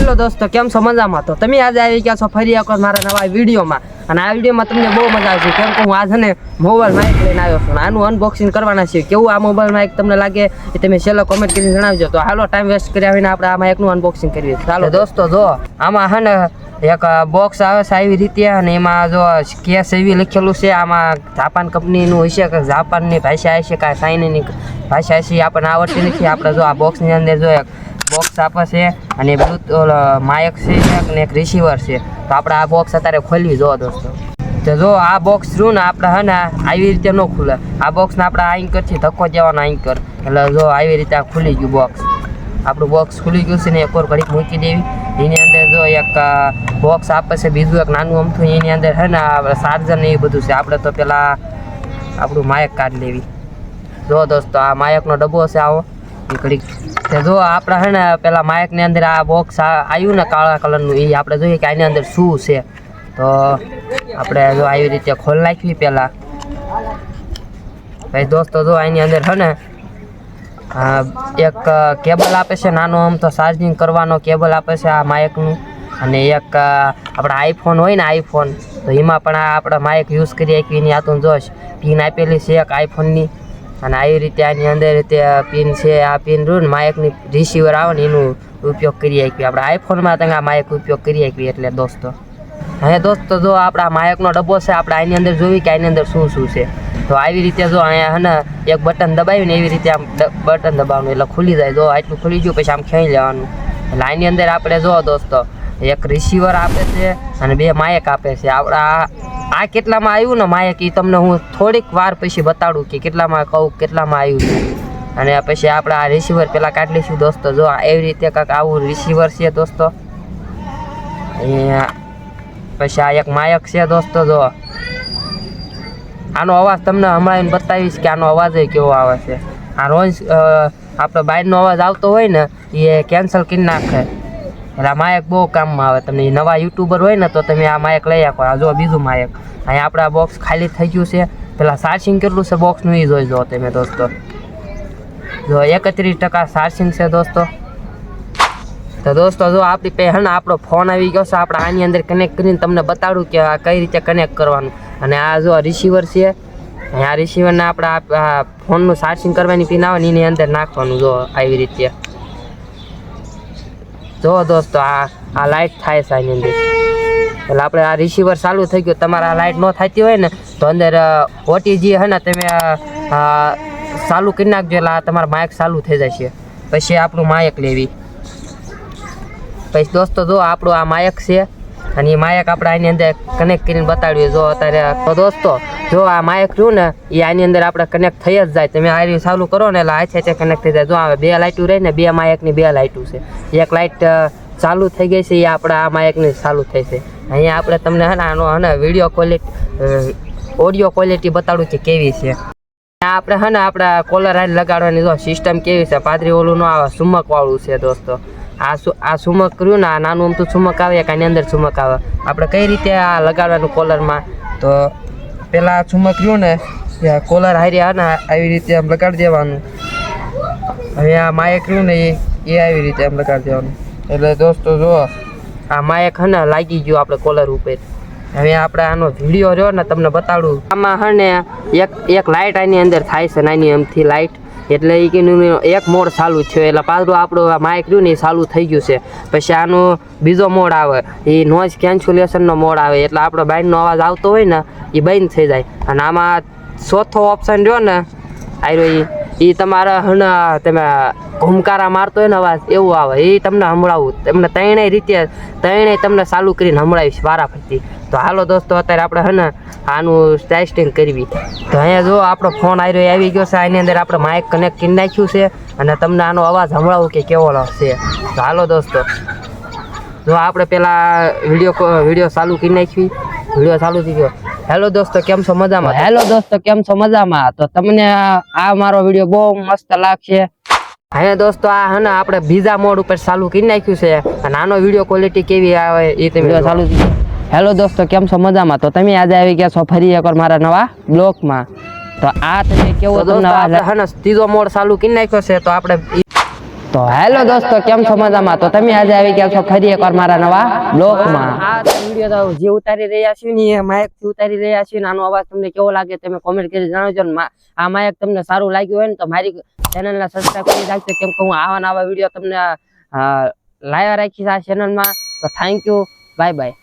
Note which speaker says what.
Speaker 1: Hello દોસ્તો, કેમ છો? મજામાં? તો તમે આજે આવી ગયા છો ફરી એકવાર મારા નવા વિડીયોમાં. અને આ વિડીયોમાં તમને બહુ મજા આવશે, કેમ કે હું આજે ને મોબાઈલ માઇક લઈને આવ્યો છું. આનું અનબોક્સિંગ કરવાના છે. કેવું આ મોબાઈલ માઇક તમને લાગે એ તમે છેલ્લો કોમેન્ટ કરીને જણાવજો. તો હાલો ટાઈમ વેસ્ટ કર્યા વિના આપણે આ માઇકનું અનબોક્સિંગ કરીએ. ચાલો દોસ્તો, જો આમાં હે ને એક બોક્સ આવે છે આવી રીતે, અને એમાં જો કેસ એવી લખેલું છે. આમાં જાપાન કંપનીનું હશે કે જાપાનની ભાષા હશે કે ચાઇનાની ભાષા હશે, આપણને આવડતી નથી. આપણે જો આ બોક્સની અંદર જો એક બોક્સ આપે છે અને બ્લૂટૂથ માઇક છે અને એક રિસીવર છે. તો આપણે આ બોક્સ અત્યારે ખોલી જો દોસ્તો. તો જો આ બોક્સ રહ્યું ને આપણે હે ને આવી રીતે ન ખુલે. આ બોક્સને આપણે આ એન્કરથી ધક્કો દેવાનો એન્કર, એટલે જો આવી રીતે આ ખુલી ગયું બોક્સ. આપણું બોક્સ ખુલી ગયું છે ને એક વાર ઘડીક મૂકી દેવી. એની અંદર જો એક બોક્સ આપે છે, બીજું એક નાનું અમથું. એની અંદર હે ને ચાર્જર ને એ બધું છે. આપણે તો પેલા આપણું માઇક કાઢી લેવી. જો દોસ્તો, આ માઇકનો ડબ્બો છે આવો એ ઘડીક. જો આપણે હે ને પેલા માઇકની અંદર આ બોક્સ આવ્યું ને કાળા કલરનું, એ આપણે જોઈએ કે આની અંદર શું છે. તો આપણે જો આવી રીતે ખોલી નાખવી પહેલાં. ભાઈ દોસ્તો, જો આની અંદર હે ને એક કેબલ આપે છે, નાનો આમ તો ચાર્જિંગ કરવાનો કેબલ આપે છે આ માઇકનું. અને એક આપણા આઈફોન હોય ને આઈફોન, તો એમાં પણ આપણે માઇક યુઝ કરી શકીએ. એની આતું જોશ પિન આપેલી છે એક આઈફોનની. અને આવી રીતે આની અંદર રીતે પિન છે. આ પિન રૂ ને માઇકની રિસીવર આવે ને એનું ઉપયોગ કરી શકીએ. આપણે આઈફોનમાં તમે આ માઇક ઉપયોગ કરી શકીએ. એટલે દોસ્તો હવે દોસ્તો, જો આપણા માઇકનો ડબ્બો છે, આપણે આની અંદર જોઈએ કે આની અંદર શું શું છે. તો આવી રીતે જો અહીંયા હે ને એક બટન દબાવીને એવી રીતે આમ બટન દબાવવાનું એટલે ખુલી જાય. જો આટલું ખુલી ગયું પછી આમ ખેંચી લેવાનું. એટલે આની અંદર આપણે જો દોસ્તો એક રિસીવર આપે છે અને બે માઇક આપે છે. આપણા આ કેટલામાં આવ્યું ને માઇક, એ તમને હું થોડીક વાર પછી બતાડું કે કેટલામાં કહું કેટલામાં આવ્યું છે. અને પછી આપણે આ રિસીવર પહેલાં કાઢી લઈશું દોસ્તો. જો એવી રીતે કાંઈક આવું રિસીવર છે દોસ્તો. અહીંયા પછી આ એક માઇક છે દોસ્તો. જો આનો અવાજ તમને હમણાં બતાવીશ કે આનો અવાજ કેવો આવે છે. આ રોજ આપણે બહારનો અવાજ આવતો હોય ને એ કેન્સલ કરી નાખે. એટલે આ માઇક બહુ કામમાં આવે. તમને નવા યુટ્યુબર હોય ને તો તમે આ માઇક લઈ આપો. આ જો બીજું માઇક. અહીંયા આપણે આ બોક્સ ખાલી થઈ ગયું છે. પેલા ચાર્જિંગ કેટલું છે બોક્સનું એ જોઈ જો તમે દોસ્તો. જો 31% ચાર્જિંગ છે દોસ્તો. તો દોસ્તો, જો આપણી પાસે હે ને આપણો ફોન આવી ગયો છે. આપણે આની અંદર કનેક્ટ કરીને તમને બતાડું કે આ કઈ રીતે કનેક્ટ કરવાનું. અને આ જો રિસીવર છે, આ રિસીવરને આપણે આ ફોનનું ચાર્જિંગ કરવાની પિન આવે ને એની અંદર નાખવાનું. જો આવી રીતે જો દોસ્તો આ લાઇટ થાય છે આની અંદર. એટલે આપણે આ રિસીવર ચાલુ થઈ ગયું. તમારે આ લાઇટ ન થતી હોય ને તો અંદર ઓટીજી હે ને તમે ચાલુ કરી નાખજો. એટલે આ તમારા માઇક ચાલુ થઈ જશે. પછી આપણું માઇક લેવી. પછી દોસ્તો, જો આપણું આ માઇક છે અને એ માઇક આપણે આની અંદર કનેક્ટ કરીને બતાડ્યું. જો અત્યારે તો દોસ્તો, જો આ માઇક રહ્યું ને એ આની અંદર આપણે કનેક્ટ થઈ જ જાય. તમે આ રીતે ચાલુ કરો ને એટલે હાથે કનેક્ટ થઈ જાય. જો આવે બે લાઇટું રહી ને, બે માઇકની બે લાઇટું છે. એક લાઇટ ચાલુ થઈ ગઈ છે, એ આપણે આ માઇકની ચાલુ થઈ છે. અહીંયા આપણે તમને હે ને આનો હે ને વિડીયો ક્વોલિટી ઓડિયો ક્વોલિટી બતાડું કે કેવી છે. આપણે હે ને આપણા કોલર હાથ લગાડવાની જો સિસ્ટમ કેવી છે. પાદરી ઓલું ન આવે, સુમક વાળું છે દોસ્તો. આ સુમક કર્યું ને, આ નાનું અમથું સુમક આવે કે આની અંદર સુમક આવે. આપણે કઈ રીતે આ લગાડવાનું કોલરમાં, તો પેલા સુમક રહ્યું ને કોલર હારી ને આવી રીતે આમ લગાડી દેવાનું. હવે આ માઇક રહ્યું ને એ આવી રીતે આમ લગાડી દેવાનું. એટલે દોસ્તો, જો આ માઇક હે ને લાગી ગયું આપણે કોલર ઉપર. હવે આપણે આનો વિડીયો રહ્યો ને તમને બતાડું. આમાં હે ને એક લાઇટ આની અંદર થાય છે, નાની એમથી લાઇટ. એટલે એ કે એક મોડ ચાલુ થયો એટલે પાછું આપણું માઇક રહ્યું ને એ ચાલુ થઈ ગયું છે. પછી આનો બીજો મોડ આવે, એ નોઇઝ કેન્સલેશનનો મોડ આવે. એટલે આપણો બહારનો અવાજ આવતો હોય ને એ બંધ થઈ જાય. અને આમાં ચોથો ઓપ્શન રહ્યો ને આવ્યો, એ તમારા હે ને તમે ઘૂમકારા મારતો હોય ને અવાજ એવું આવે. એ તમને સંભળાવું. તમને ત્રણેય તમને ચાલુ કરીને સંભળાવીશ વારાફરતી. તો હાલો દોસ્તો, અત્યારે આપણે હે ને આનું ટેસ્ટિંગ કરવી. તો અહીંયા જો આપણો ફોન આવી ગયો છે. આની અંદર આપણે માઇક કનેક્ટ કરી નાખ્યું છે અને તમને આનો અવાજ સંભળાવું કે કેવો છે. તો હાલો દોસ્તો, જો આપણે પેલા વિડીયો ચાલુ કરી નાખવી. વિડીયો ચાલુ થઈ ગયો. હેલો દોસ્તો, કેમ છો? મજામાં? હેલો દોસ્તો, કેમ છો? મજામાં? તો તમને આ મારો વિડીયો બહુ મસ્ત લાગશે. હા દોસ્તો, આ હે ને આપણે બીજા મોડ ઉપર ચાલુ કરી નાખ્યું છે. અને આનો વિડીયો ક્વોલિટી કેવી આવે એ તમે ચાલુ થઈ. હેલો દોસ્તો, કેમ છો? મજામાં? તો તમે આજે આવી ગયા છો ફરી એકવાર મારા નવા બ્લોગમાં. તો આ તમે કેવો તમને હે ને ત્રીજો મોડ ચાલુ કરી નાખ્યો છે. તો આપણે તો હેલો દોસ્તો, કેમ છો? મજામાં? તો તમે આજે આવી ગયા છો ફરી એકવાર મારા નવા બ્લોગમાં. આ વિડીયો તો જે ઉતારી રહ્યા છીએ ને એ માઇક થી ઉતારી રહ્યા છીએ. આનો અવાજ તમને કેવો લાગે તમે કોમેન્ટ કરી જણાવજો. આ માઇક તમને સારું લાગ્યું હોય ને તો મારી ચેનલને સબસ્ક્રાઇબ કરી રાખજો, કેમ કે હું આવા નવા વિડીયો તમને લાવ્યા રાખીશ આ ચેનલમાં. તો થેન્ક યુ, બાય બાય.